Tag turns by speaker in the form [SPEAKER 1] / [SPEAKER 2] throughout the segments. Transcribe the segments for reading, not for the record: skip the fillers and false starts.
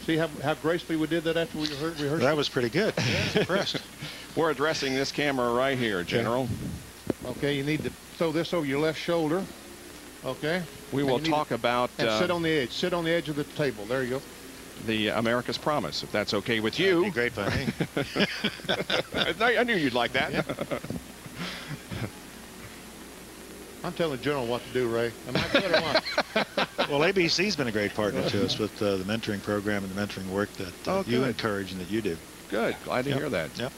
[SPEAKER 1] See how gracefully we did that after we rehearsed?
[SPEAKER 2] That was pretty good. Yeah, impressed.
[SPEAKER 3] We're addressing this camera right here, General.
[SPEAKER 1] Okay, you need to throw this over your left shoulder. Okay.
[SPEAKER 3] We will talk about...
[SPEAKER 1] And sit on the edge. Sit on the edge of the table. There you go.
[SPEAKER 3] The America's Promise, if that's okay with you.
[SPEAKER 2] That'd be great by me.
[SPEAKER 3] I knew you'd like that.
[SPEAKER 1] Yeah. I'm telling the General what to do, Ray. Am I good or what?
[SPEAKER 2] Well, ABC's been a great partner to us with the mentoring program and the mentoring work that you encourage and that you do.
[SPEAKER 3] Good. Glad to hear that.
[SPEAKER 2] Yep.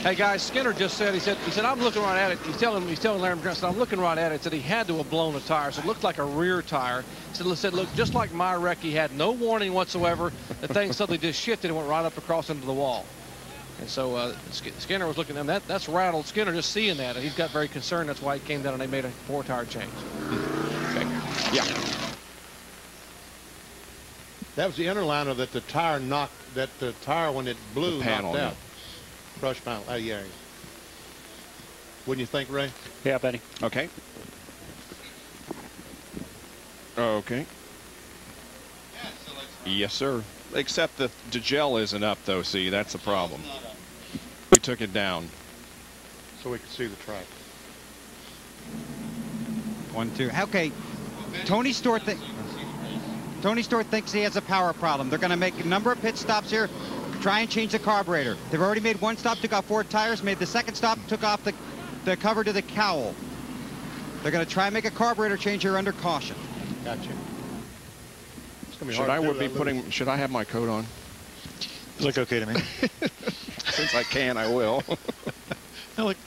[SPEAKER 4] Hey guys, Skinner just said he said I'm looking right at it. He's telling Larry McGrath, said I'm looking right at it. Said he had to have blown a tire. So it looked like a rear tire. Said look, just like my wreck, he had no warning whatsoever. The thing suddenly just shifted and went right up across into the wall. And so Skinner was looking at him. That's rattled Skinner just seeing that, and he's got very concerned. That's why he came down and they made a 4-tire change.
[SPEAKER 3] Okay. Yeah.
[SPEAKER 1] That was the inner liner that the tire knocked. That the tire when it blew
[SPEAKER 3] the panel,
[SPEAKER 1] knocked out. Crush panel. Oh, yeah. Wouldn't you think, Ray?
[SPEAKER 5] Yeah, Benny.
[SPEAKER 3] Okay. Okay. Yes, sir. Except the gel isn't up, though. See, that's the problem. We took it down.
[SPEAKER 1] So we could see the track.
[SPEAKER 6] 1, 2. Okay. Tony Stewart thinks he has a power problem. They're going to make a number of pit stops here. Try and change the carburetor. They've already made one stop, took off 4 tires, made the second stop, took off the cover to the cowl. They're going to try and make a carburetor change here under caution.
[SPEAKER 1] Gotcha.
[SPEAKER 3] Should I have my coat on?
[SPEAKER 2] Look okay to me.
[SPEAKER 3] Since I can, I will.
[SPEAKER 2] Look.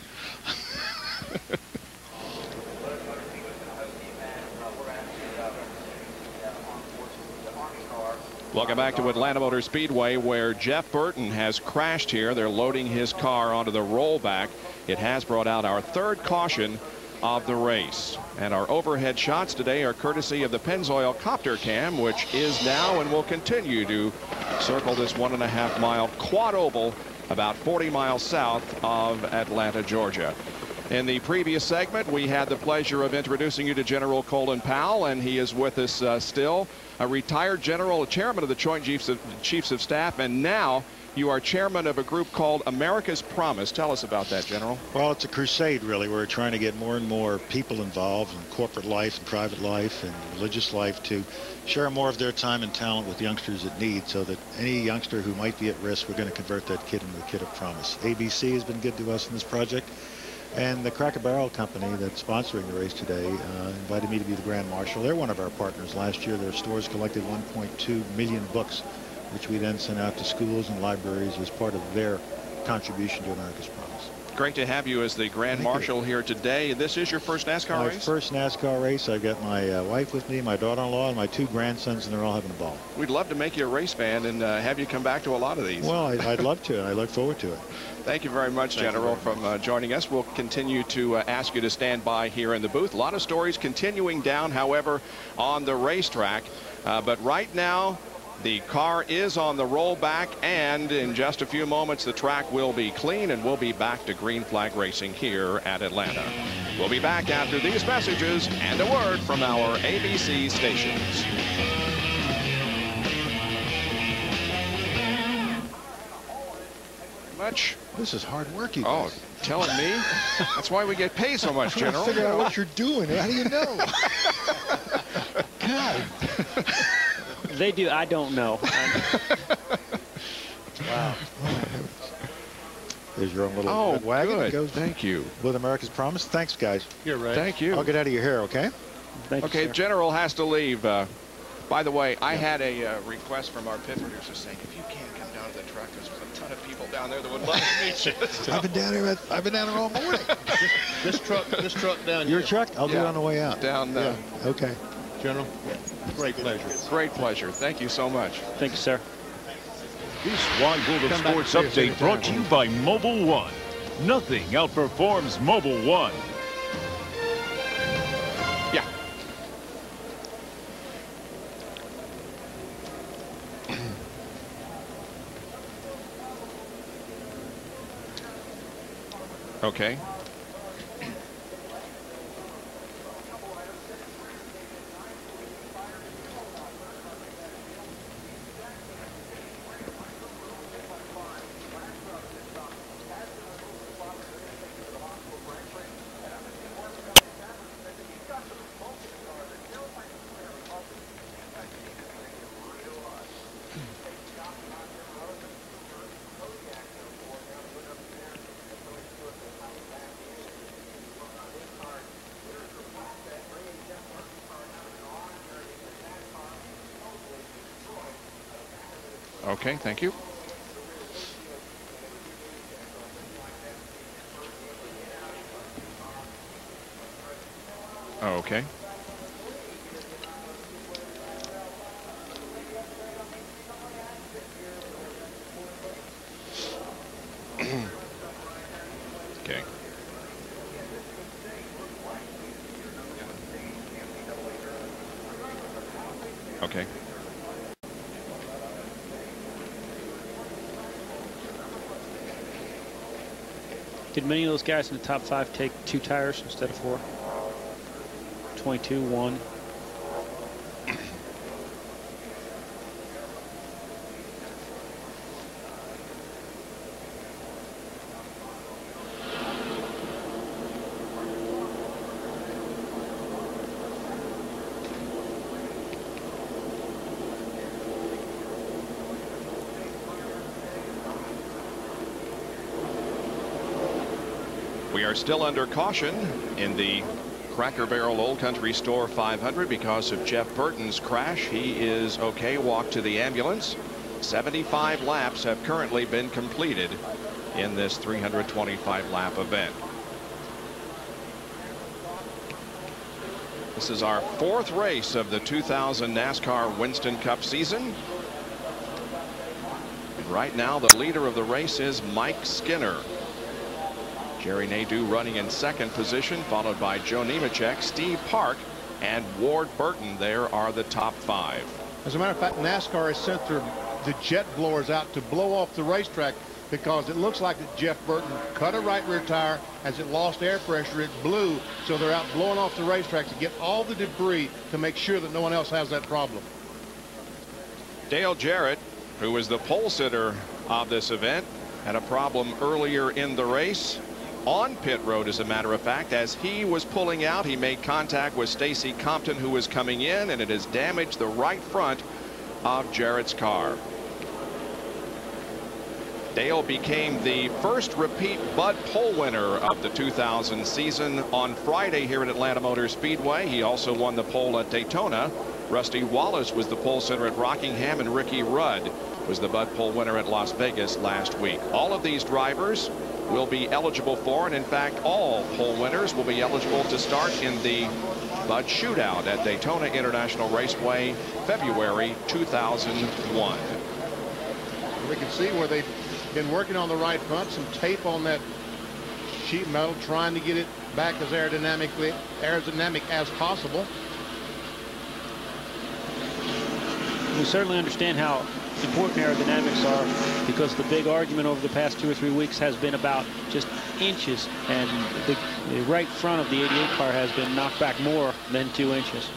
[SPEAKER 3] Welcome back to Atlanta Motor Speedway, where Jeff Burton has crashed here. They're loading his car onto the rollback. It has brought out our 3rd caution of the race. And our overhead shots today are courtesy of the Pennzoil Copter Cam, which is now and will continue to circle this 1.5-mile quad oval about 40 miles south of Atlanta, Georgia. In the previous segment, we had the pleasure of introducing you to General Colin Powell, and he is with us still. A retired general, a chairman of the Joint Chiefs of Staff, and now you are chairman of a group called America's Promise. Tell us about that, General.
[SPEAKER 2] Well, it's a crusade, really. We're trying to get more and more people involved in corporate life and private life and religious life to share more of their time and talent with youngsters in need, so that any youngster who might be at risk, we're going to convert that kid into a kid of promise. ABC has been good to us in this project. And the Cracker Barrel company that's sponsoring the race today invited me to be the Grand Marshal. They're one of our partners. Last year, their stores collected 1.2 million books, which we then sent out to schools and libraries as part of their contribution to America's Promise.
[SPEAKER 3] Great to have you as the Grand Marshal here today. This is your first NASCAR race?
[SPEAKER 2] My first NASCAR race. I've got my wife with me, my daughter-in-law, and my 2 grandsons, and they're all having a ball.
[SPEAKER 3] We'd love to make you a race fan and have you come back to a lot of these.
[SPEAKER 2] Well, I'd love to, and I look forward to it.
[SPEAKER 3] Thank you very much, General, from joining us. We'll continue to ask you to stand by here in the booth. A lot of stories continuing down, however, on the racetrack. But right now, the car is on the rollback, and in just a few moments, the track will be clean, and we'll be back to green flag racing here at Atlanta. We'll be back after these messages and a word from our ABC stations. Much.
[SPEAKER 2] This is hard work, you guys.
[SPEAKER 3] Oh, telling me? That's why we get paid so much, General.
[SPEAKER 2] Figure out what you're doing. How do you know? God.
[SPEAKER 5] They do. I don't know.
[SPEAKER 2] Wow. There's your own little
[SPEAKER 3] red
[SPEAKER 2] wagon.
[SPEAKER 3] Good.
[SPEAKER 2] Goes
[SPEAKER 3] Thank you.
[SPEAKER 2] With America's Promise. Thanks, guys.
[SPEAKER 1] You're right.
[SPEAKER 3] Thank you.
[SPEAKER 2] I'll get out of your hair, okay?
[SPEAKER 5] Thank you,
[SPEAKER 3] okay,
[SPEAKER 5] sir.
[SPEAKER 3] General has to leave. By the way, I had a request from our pit producer saying, if you can't come down to the track, there's a ton of people down there that would love to meet you.
[SPEAKER 2] I've been down here. I've been down here all morning.
[SPEAKER 1] This truck down
[SPEAKER 2] Your
[SPEAKER 1] here.
[SPEAKER 2] truck? I'll do it on the way out.
[SPEAKER 3] Down
[SPEAKER 1] Yeah.
[SPEAKER 2] Okay.
[SPEAKER 1] General, great pleasure.
[SPEAKER 3] Great pleasure. Thank you so much.
[SPEAKER 5] Thank you, sir.
[SPEAKER 7] This Wide World of Sports update brought to you by Mobile One. Nothing outperforms Mobile One.
[SPEAKER 3] Yeah. Okay. Okay, thank you. Okay. Okay. Okay.
[SPEAKER 5] Did many of those guys in the top 5 take 2 tires instead of 4? 22, 1.
[SPEAKER 3] We are still under caution in the Cracker Barrel Old Country Store 500 because of Jeff Burton's crash. He is okay. Walked to the ambulance. 75 laps have currently been completed in this 325 lap event. This is our 4th race of the 2000 NASCAR Winston Cup season. And right now the leader of the race is Mike Skinner. Jerry Nadeau running in 2nd position, followed by Joe Nemechek, Steve Park, and Ward Burton. There are the top 5.
[SPEAKER 1] As a matter of fact, NASCAR has sent the jet blowers out to blow off the racetrack because it looks like that Jeff Burton cut a right rear tire. As it lost air pressure, it blew. So they're out blowing off the racetrack to get all the debris to make sure that no one else has that problem.
[SPEAKER 3] Dale Jarrett, who was the pole sitter of this event, had a problem earlier in the race. On pit road, as a matter of fact, as he was pulling out, he made contact with Stacy Compton, who was coming in, and it has damaged the right front of Jarrett's car. Dale became the first repeat Bud pole winner of the 2000 season on Friday here at Atlanta Motor Speedway. He also won the pole at Daytona. Rusty Wallace was the pole sitter at Rockingham, and Ricky Rudd was the Bud pole winner at Las Vegas last week. All of these drivers will be eligible for, and in fact all pole winners will be eligible to start in the Bud Shootout at Daytona International Raceway, February 2001.
[SPEAKER 1] We can see where they've been working on the right front, some tape on that sheet metal, trying to get it back as aerodynamic as possible.
[SPEAKER 5] We certainly understand how important aerodynamics are, because the big argument over the past 2 or 3 weeks has been about just inches, and the right front of the 88 car has been knocked back more than 2 inches.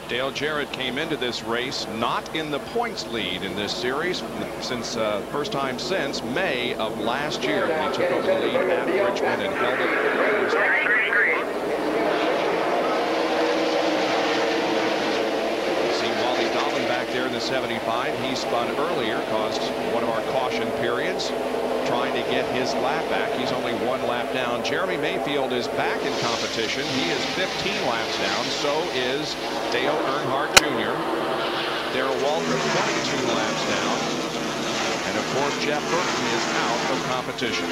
[SPEAKER 3] Dale Jarrett came into this race not in the points lead in this series since first time since May of last year, when he took over the lead at Richmond and held it. There in the 75, he spun earlier, caused one of our caution periods, trying to get his lap back. He's only 1 lap down. Jeremy Mayfield is back in competition. He is 15 laps down. So is Dale Earnhardt Jr. Darrell Waltrip 22 laps down. And of course, Jeff Burton is out of competition.